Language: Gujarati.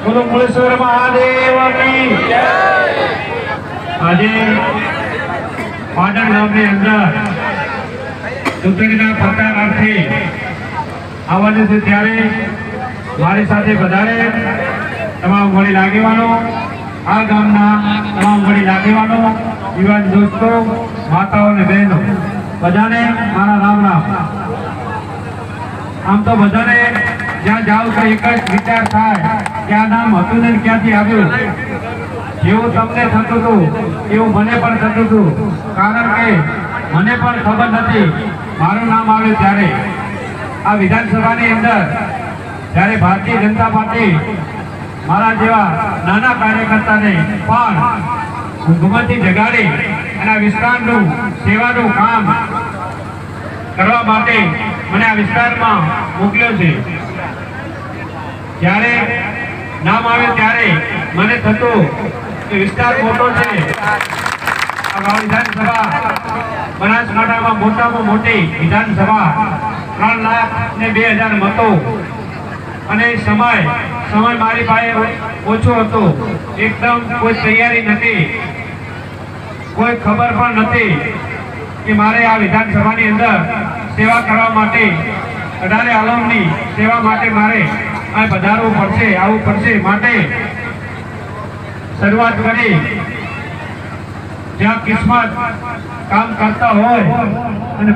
બોલો મુલેશ્વર મહાદેવ की जय। આજે પાટણ ગામની અંદર ચૂંટણીના પ્રચારાર્થે આવવાનું છે ત્યારે મારી સાથે વધારે તમામ વડીલ આગેવાનો, આ ગામના તમામ વડીલ આગેવાનો, યુવાન દોસ્તો, માતાઓ અને બહેનો, બધાને મારા રામ રામ। આમ તો બધાને જ્યાં જાવ તો એક જ વિચાર થાય કે આ નામ હતું ને ક્યાંથી આવ્યું। જેવું તમને થતું હતું એવું મને પણ થતું હતું, કારણ કે મને પણ ખબર નથી મારું નામ આવ્યું ત્યારે। આ વિધાનસભાની અંદર જ્યારે ભારતીય જનતા પાર્ટી મારા જેવા નાના કાર્યકર્તાને પણ ઊંઘમાંથી જગાડી અને આ વિસ્તારનું સેવાનું કામ કરવા માટે મને આ વિસ્તારમાં મોકલ્યો છે। જ્યારે નામ આવે ત્યારે મને થતું કે વિસ્તાર મોટો છે। આ વિધાનસભા બનાસકાંઠામાં મોટામાં મોટી વિધાનસભા 3,02,000 મતો અને સમય મારી પાસે ઓછો હતો, એકદમ કોઈ તૈયારી નથી, કોઈ ખબર પણ નથી કે મારે આ વિધાનસભાની અંદર સેવા કરવા માટે 18 આલમની સેવા માટે મારે આ પધારવું પડશે, આવવું પડશે। માટે શરૂઆત કરી, જ્યાં કિસ્મત કામ કરતા હોય અને